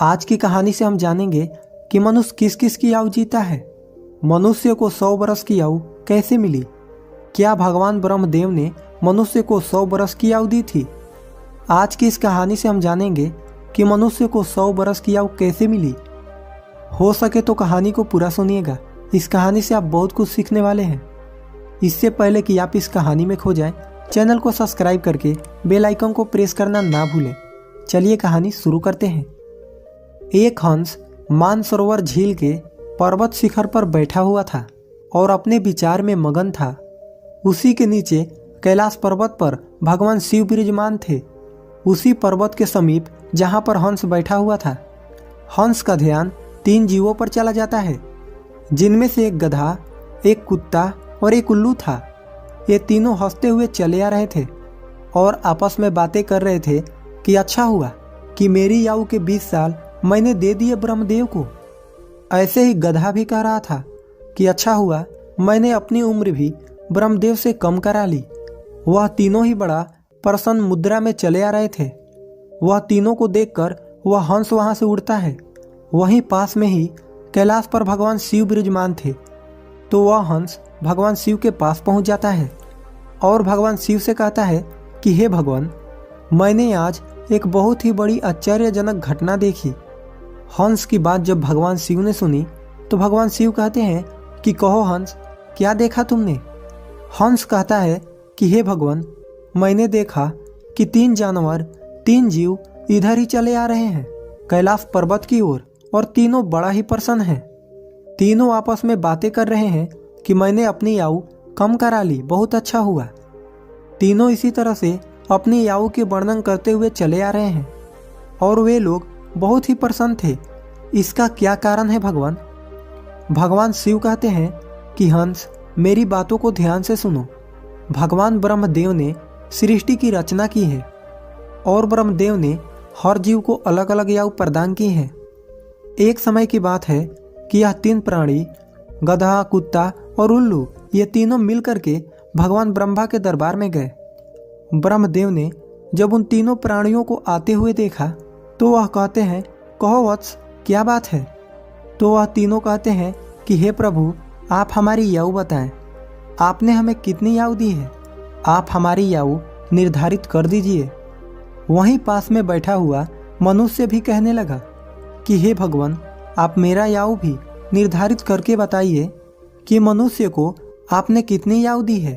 आज की कहानी से हम जानेंगे कि मनुष्य किस किस की आयु जीता है। मनुष्य को 100 बरस की आयु कैसे मिली? क्या भगवान ब्रह्मदेव ने मनुष्य को 100 बरस की आयु दी थी? आज की इस कहानी से हम जानेंगे कि मनुष्य को 100 बरस की आयु कैसे मिली। हो सके तो कहानी को पूरा सुनिएगा। इस कहानी से आप बहुत कुछ सीखने वाले हैं। इससे पहले कि आप इस कहानी में खो जाएं, चैनल को सब्सक्राइब करके बेल आइकन को प्रेस करना ना भूलें। चलिए कहानी शुरू करते हैं। एक हंस मानसरोवर झील के पर्वत शिखर पर बैठा हुआ था और अपने विचार में मगन था। उसी के नीचे कैलाश पर्वत पर भगवान शिव विराजमान थे। उसी पर्वत के समीप जहाँ पर हंस बैठा हुआ था, हंस का ध्यान 3 जीवों पर चला जाता है, जिनमें से एक गधा, एक कुत्ता और एक उल्लू था। ये तीनों हंसते हुए चले आ रहे थे और आपस में बातें कर रहे थे कि अच्छा हुआ कि मेरी आयु के 20 साल मैंने दे दिए ब्रह्मदेव को। ऐसे ही गधा भी कह रहा था कि अच्छा हुआ मैंने अपनी उम्र भी ब्रह्मदेव से कम करा ली। वह तीनों ही बड़ा प्रसन्न मुद्रा में चले आ रहे थे। वह तीनों को देखकर वह हंस वहां से उड़ता है। वहीं पास में ही कैलाश पर भगवान शिव विराजमान थे, तो वह हंस भगवान शिव के पास पहुंच जाता है और भगवान शिव से कहता है कि हे भगवान, मैंने आज एक बहुत ही बड़ी आश्चर्यजनक घटना देखी। हंस की बात जब भगवान शिव ने सुनी तो भगवान शिव कहते हैं कि कहो हंस, क्या देखा तुमने? हंस कहता है कि हे भगवान, मैंने देखा कि 3 जानवर, 3 जीव इधर ही चले आ रहे हैं कैलाश पर्वत की ओर, और तीनों बड़ा ही प्रसन्न हैं। तीनों आपस में बातें कर रहे हैं कि मैंने अपनी आयु कम करा ली, बहुत अच्छा हुआ। तीनों इसी तरह से अपनी आयु के वर्णन करते हुए चले आ रहे हैं और वे लोग बहुत ही प्रसन्न थे। इसका क्या कारण है भगवान? भगवान शिव कहते हैं कि हंस, मेरी बातों को ध्यान से सुनो। भगवान ब्रह्मदेव ने सृष्टि की रचना की है और ब्रह्मदेव ने हर जीव को अलग अलग आयु प्रदान की है। एक समय की बात है कि यह 3 प्राणी, गधा, कुत्ता और उल्लू, ये तीनों मिलकर के भगवान ब्रह्मा के दरबार में गए। ब्रह्मदेव ने जब उन तीनों प्राणियों को आते हुए देखा तो वह कहते हैं, कहो वत्स, क्या बात है? तो वह तीनों कहते हैं कि हे प्रभु, आप हमारी आयु बताएं। आपने हमें कितनी आयु दी है? आप हमारी आयु निर्धारित कर दीजिए। वहीं पास में बैठा हुआ मनुष्य भी कहने लगा कि हे भगवान, आप मेरा आयु भी निर्धारित करके बताइए कि मनुष्य को आपने कितनी आयु दी है।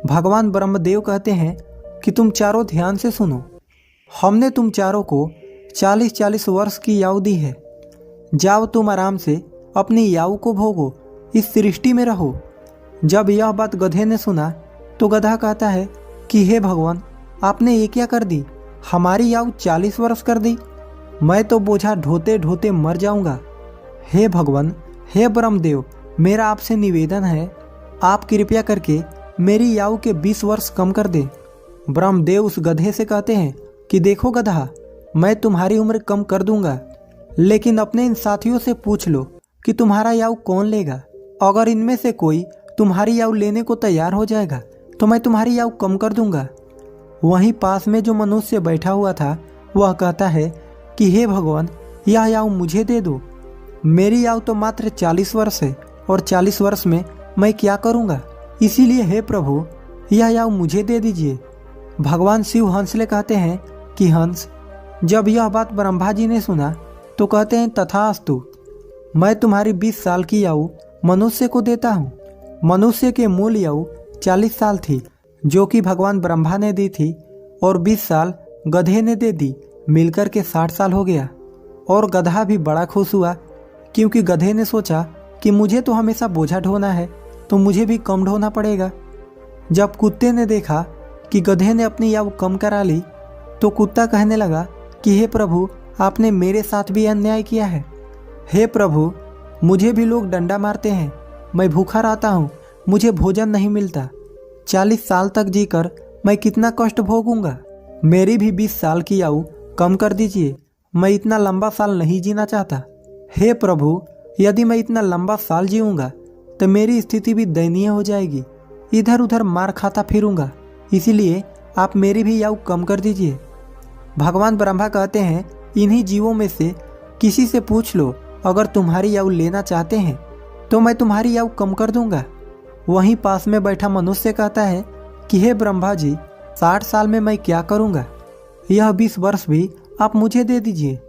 भगवान ब्रह्मदेव कहते हैं कि तुम चारों ध्यान से सुनो। हमने तुम चारों को 40-40 वर्ष की आयु दी है। जाओ तुम आराम से अपनी आयु को भोगो, इस सृष्टि में रहो। जब यह बात गधे ने सुना तो गधा कहता है कि हे भगवान, आपने ये क्या कर दी? हमारी आयु 40 वर्ष कर दी। मैं तो बोझा ढोते ढोते मर जाऊंगा। हे भगवान, हे ब्रह्मदेव, मेरा आपसे निवेदन है, आप कृपया करके मेरी आयु के 20 वर्ष कम कर दें। ब्रह्मदेव उस गधे से कहते हैं कि देखो गधा, मैं तुम्हारी उम्र कम कर दूंगा, लेकिन अपने इन साथियों से पूछ लो कि तुम्हारा आयु कौन लेगा। अगर इनमें से कोई तुम्हारी आयु लेने को तैयार हो जाएगा तो मैं तुम्हारी आयु कम कर दूंगा। वहीं पास में जो मनुष्य बैठा हुआ था वह कहता है कि हे भगवान, यह आयु मुझे दे दो। मेरी आयु तो मात्र 40 वर्ष है और 40 वर्ष में मैं क्या करूंगा? इसीलिए हे प्रभु, यह आयु मुझे दे दीजिए। भगवान शिव हंस ले कहते हैं कि हंस, जब यह बात ब्रह्मा जी ने सुना तो कहते हैं तथास्तु, मैं तुम्हारी 20 साल की आयु मनुष्य को देता हूँ। मनुष्य के मूल आयु 40 साल थी, जो कि भगवान ब्रह्मा ने दी थी, और 20 साल गधे ने दे दी। मिलकर के 60 साल हो गया। और गधा भी बड़ा खुश हुआ, क्योंकि गधे ने सोचा कि मुझे तो हमेशा बोझा ढोना है, तो मुझे भी कम ढोना पड़ेगा। जब कुत्ते ने देखा कि गधे ने अपनी आयु कम करा ली तो कुत्ता कहने लगा कि हे प्रभु, आपने मेरे साथ भी अन्याय किया है। हे प्रभु, मुझे भी लोग डंडा मारते हैं, मैं भूखा रहता हूँ, मुझे भोजन नहीं मिलता। 40 साल तक जीकर मैं कितना कष्ट भोगूंगा। मेरी भी 20 साल की आयु कम कर दीजिए, मैं इतना लंबा साल नहीं जीना चाहता। हे प्रभु, यदि मैं इतना लंबा साल जीऊँगा तो मेरी स्थिति भी दयनीय हो जाएगी, इधर उधर मार खाता फिरूंगा। इसीलिए आप मेरी भी आयु कम कर दीजिए। भगवान ब्रह्मा कहते हैं, इन्हीं जीवों में से किसी से पूछ लो, अगर तुम्हारी आयु लेना चाहते हैं तो मैं तुम्हारी आयु कम कर दूंगा। वहीं पास में बैठा मनुष्य कहता है कि हे ब्रह्मा जी, 60 साल में मैं क्या करूंगा, यह 20 वर्ष भी आप मुझे दे दीजिए।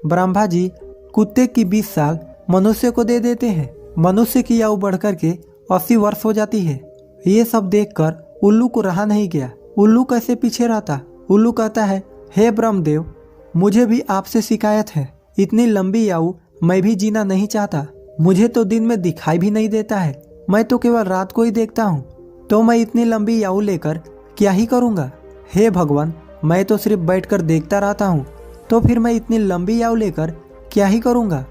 ब्रह्मा जी कुत्ते की 20 साल मनुष्य को दे देते हैं। मनुष्य की आयु बढ़कर के 80 वर्ष हो जाती है। ये सब देखकर उल्लू को रहा नहीं गया। उल्लू कैसे पीछे रहता। उल्लू कहता है, हे ब्रह्मदेव, मुझे भी आपसे शिकायत है। इतनी लंबी आयु मैं भी जीना नहीं चाहता। मुझे तो दिन में दिखाई भी नहीं देता है, मैं तो केवल रात को ही देखता हूँ। तो मैं इतनी लंबी आयु लेकर क्या ही करूँगा। हे भगवान, मैं तो सिर्फ बैठकर देखता रहता हूँ, तो फिर मैं इतनी लंबी आयु लेकर क्या ही करूँगा।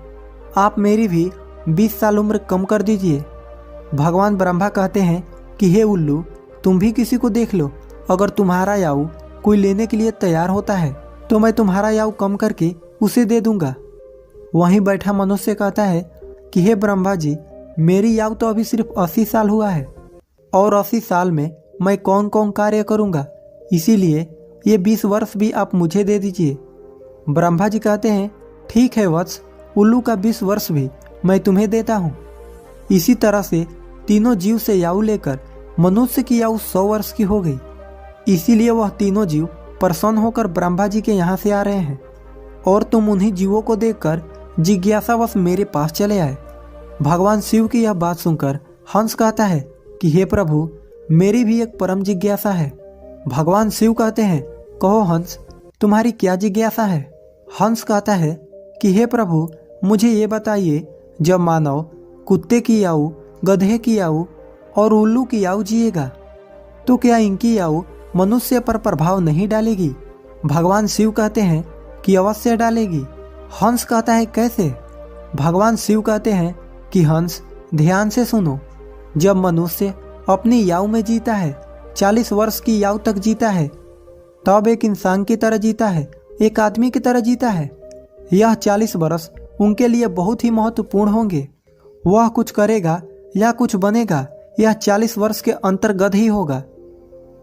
आप मेरी भी 20 साल उम्र कम कर दीजिए। भगवान ब्रह्मा कहते हैं कि हे उल्लू, तुम भी किसी को देख लो, अगर तुम्हारा आयु कोई लेने के लिए तैयार होता है तो मैं तुम्हारा आयु कम करके उसे दे दूंगा। वहीं बैठा मनुष्य कहता है कि हे ब्रह्मा जी, मेरी आयु तो अभी सिर्फ 80 साल हुआ है और 80 साल में मैं कौन कौन कार्य करूंगा, इसीलिए ये 20 वर्ष भी आप मुझे दे दीजिए। ब्रह्मा जी कहते हैं, ठीक है वत्स, उल्लू का 20 वर्ष भी मैं तुम्हें देता हूँ। इसी तरह से तीनों जीव से आयु लेकर मनुष्य की आयु 100 वर्ष की हो गई। इसीलिए वह तीनों जीव प्रसन्न होकर ब्रह्मा जी के यहाँ से आ रहे हैं और तुम उन्हीं जीवों को देखकर जिज्ञासावश मेरे पास चले आए। भगवान शिव की यह बात सुनकर हंस कहता है कि हे प्रभु, मेरी भी एक परम जिज्ञासा है। भगवान शिव कहते हैं, कहो हंस, तुम्हारी क्या जिज्ञासा है। हंस कहता है कि हे प्रभु, मुझे ये बताइए, जब मानव कुत्ते की आयु, गधे की आयु और उल्लू की आयु जिएगा तो क्या इनकी आयु मनुष्य पर प्रभाव नहीं डालेगी। भगवान शिव कहते हैं कि अवश्य डालेगी। हंस कहता है, कैसे। भगवान शिव कहते हैं कि हंस, ध्यान से सुनो। जब मनुष्य अपनी आयु में जीता है, 40 वर्ष की आयु तक जीता है, तब एक इंसान की तरह जीता है, एक आदमी की तरह जीता है। यह 40 वर्ष उनके लिए बहुत ही महत्वपूर्ण होंगे। वह कुछ करेगा या कुछ बनेगा, यह 40 वर्ष के अंतर्गत ही होगा।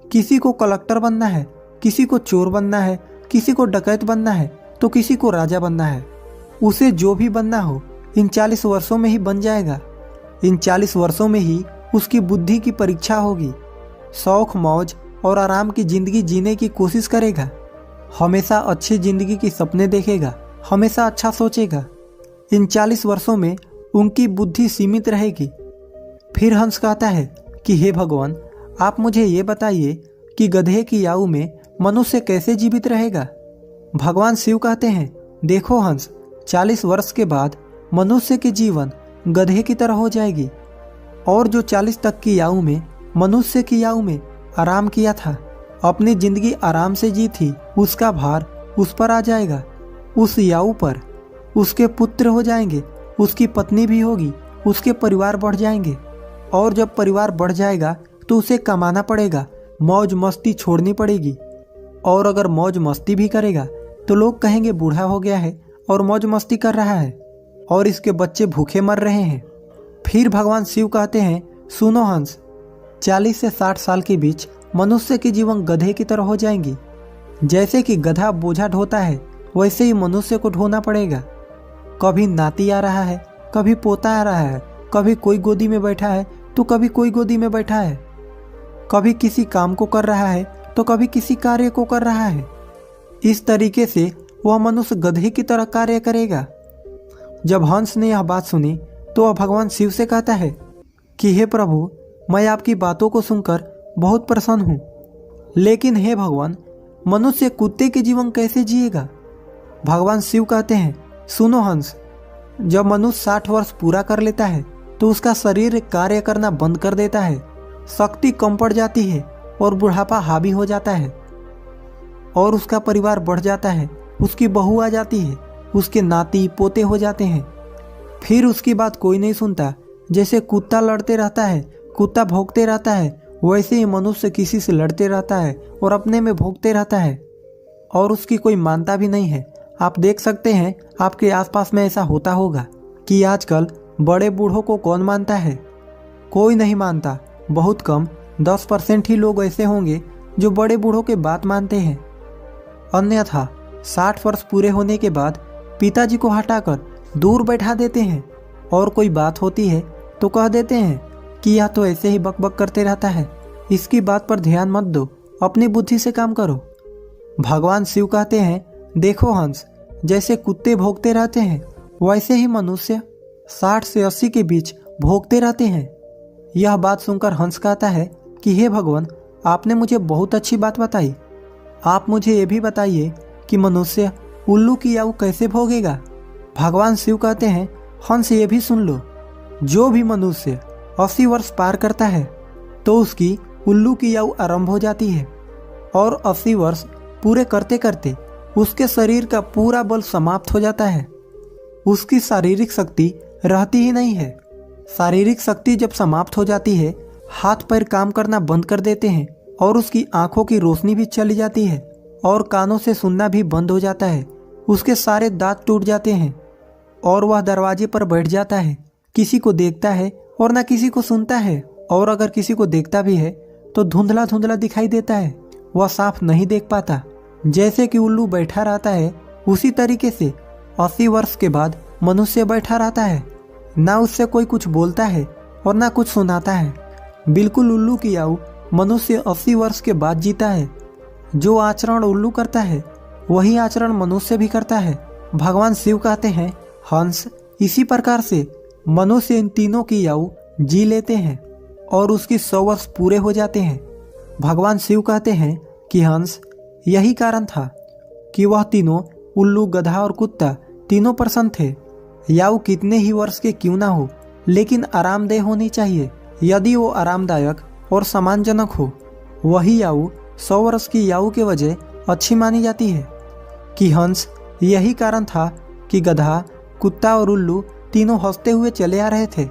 किसी को कलेक्टर बनना है, किसी को चोर बनना है, किसी को डकैत बनना है, तो किसी को राजा बनना है। उसे जो भी बनना हो इन 40 वर्षों में ही बन जाएगा। इन 40 वर्षों में ही उसकी बुद्धि की परीक्षा होगी। शौक, मौज और आराम की जिंदगी जीने की कोशिश करेगा। हमेशा अच्छी जिंदगी की सपने देखेगा, हमेशा अच्छा सोचेगा। इन 40 वर्षों में उनकी बुद्धि सीमित रहेगी। फिर हंस कहता है कि हे भगवान, आप मुझे ये बताइए कि गधे की आयु में मनुष्य कैसे जीवित रहेगा। भगवान शिव कहते हैं, देखो हंस, 40 वर्ष के बाद मनुष्य की जीवन गधे की तरह हो जाएगी और जो 40 तक की आयु में मनुष्य की आयु में आराम किया था, अपनी जिंदगी आराम से जी थी, उसका भार उस पर आ जाएगा। उस आयु पर उसके पुत्र हो जाएंगे, उसकी पत्नी भी होगी, उसके परिवार बढ़ जाएंगे और जब परिवार बढ़ जाएगा तो उसे कमाना पड़ेगा, मौज मस्ती छोड़नी पड़ेगी। और अगर मौज मस्ती भी करेगा तो लोग कहेंगे बूढ़ा हो गया है और मौज मस्ती कर रहा है और इसके बच्चे भूखे मर रहे हैं। फिर भगवान शिव कहते हैं, सुनो हंस, 40 से 60 साल के बीच मनुष्य की जीवन गधे की तरह हो जाएंगी। जैसे कि गधा बोझा ढोता है, वैसे ही मनुष्य को ढोना पड़ेगा। कभी नाती आ रहा है, कभी पोता आ रहा है, कभी कोई गोदी में बैठा है तो कभी कोई गोदी में बैठा है, कभी किसी काम को कर रहा है तो कभी किसी कार्य को कर रहा है। इस तरीके से वह मनुष्य गधे की तरह कार्य करेगा। जब हंस ने यह बात सुनी तो वह भगवान शिव से कहता है कि हे प्रभु, मैं आपकी बातों को सुनकर बहुत प्रसन्न हूँ, लेकिन हे भगवान, मनुष्य कुत्ते के जीवन कैसे जिएगा। भगवान शिव कहते हैं, सुनो हंस, जब मनुष्य 60 वर्ष पूरा कर लेता है तो उसका शरीर कार्य करना बंद कर देता है, शक्ति कम पड़ जाती है और बुढ़ापा हावी हो जाता है और उसका परिवार बढ़ जाता है, उसकी बहू आ जाती है, उसके नाती पोते हो जाते हैं। फिर उसकी बात कोई नहीं सुनता। जैसे कुत्ता लड़ते रहता है, कुत्ता भौंकते रहता है, वैसे ही मनुष्य किसी से लड़ते रहता है और अपने में भौंकते रहता है और उसकी कोई मानता भी नहीं है। आप देख सकते हैं, आपके आसपास में ऐसा होता होगा कि आजकल बड़े बूढ़ों को कौन मानता है, कोई नहीं मानता। बहुत कम 10% ही लोग ऐसे होंगे जो बड़े बूढ़ों के बात मानते हैं। अन्यथा 60 वर्ष पूरे होने के बाद पिताजी को हटाकर दूर बैठा देते हैं और कोई बात होती है तो कह देते हैं कि यह तो ऐसे ही बकबक करते रहता है, इसकी बात पर ध्यान मत दो, अपनी बुद्धि से काम करो। भगवान शिव कहते हैं, देखो हंस, जैसे कुत्ते भौंकते रहते हैं वैसे ही मनुष्य 60 से 80 के बीच भौंकते रहते हैं। यह बात सुनकर हंस कहता है कि हे भगवान, आपने मुझे बहुत अच्छी बात बताई। आप मुझे ये भी बताइए कि मनुष्य उल्लू की याऊ कैसे भोगेगा। भगवान शिव कहते हैं, हंस ये भी सुन लो, जो भी मनुष्य 80 वर्ष पार करता है तो उसकी उल्लू की याऊ आरंभ हो जाती है और 80 वर्ष पूरे करते करते उसके शरीर का पूरा बल समाप्त हो जाता है। उसकी शारीरिक शक्ति रहती ही नहीं है। शारीरिक शक्ति जब समाप्त हो जाती है, हाथ पैर काम करना बंद कर देते हैं और उसकी आंखों की रोशनी भी चली जाती है और कानों से सुनना भी बंद हो जाता है। उसके सारे दांत टूट जाते हैं और वह दरवाजे पर बैठ जाता है। किसी को देखता है और ना किसी को सुनता है, और अगर किसी को देखता भी है तो धुंधला धुंधला दिखाई देता है, वह साफ नहीं देख पाता। जैसे कि उल्लू बैठा रहता है उसी तरीके से 80 वर्ष के बाद मनुष्य बैठा रहता है। ना उससे कोई कुछ बोलता है और ना कुछ सुनाता है। बिल्कुल उल्लू की आयु मनुष्य 80 वर्ष के बाद जीता है। जो आचरण उल्लू करता है वही आचरण मनुष्य भी करता है। भगवान शिव कहते हैं, हंस, इसी प्रकार से मनुष्य इन तीनों की आयु जी लेते हैं और उसकी 100 वर्ष पूरे हो जाते हैं। भगवान शिव कहते हैं कि हंस, यही कारण था कि वह तीनों, उल्लू, गधा और कुत्ता, तीनों प्रसन्न थे। याऊ कितने ही वर्ष के क्यों ना हो, लेकिन आरामदेह होनी चाहिए। यदि वो आरामदायक और सम्मानजनक हो, वही याऊ 100 वर्ष की याऊ के वजह अच्छी मानी जाती है। कि हंस, यही कारण था कि गधा, कुत्ता और उल्लू तीनों हंसते हुए चले आ रहे थे।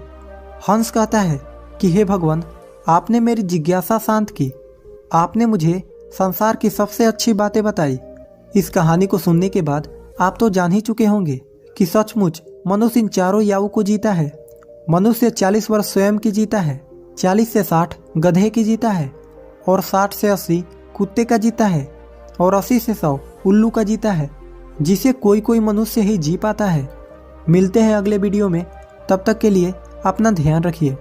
हंस कहता है कि हे भगवान, आपने मेरी जिज्ञासा शांत की। आपने मुझे संसार की सबसे अच्छी बातें बताई। इस कहानी को सुनने के बाद आप तो जान ही चुके होंगे कि सचमुच मनुष्य इन चारों याऊ को जीता है। मनुष्य 40 वर्ष स्वयं की जीता है, 40 से 60 गधे की जीता है और 60 से 80 कुत्ते का जीता है और 80 से 100 उल्लू का जीता है, जिसे कोई कोई मनुष्य ही जी पाता है। मिलते हैं अगले वीडियो में, तब तक के लिए अपना ध्यान रखिए।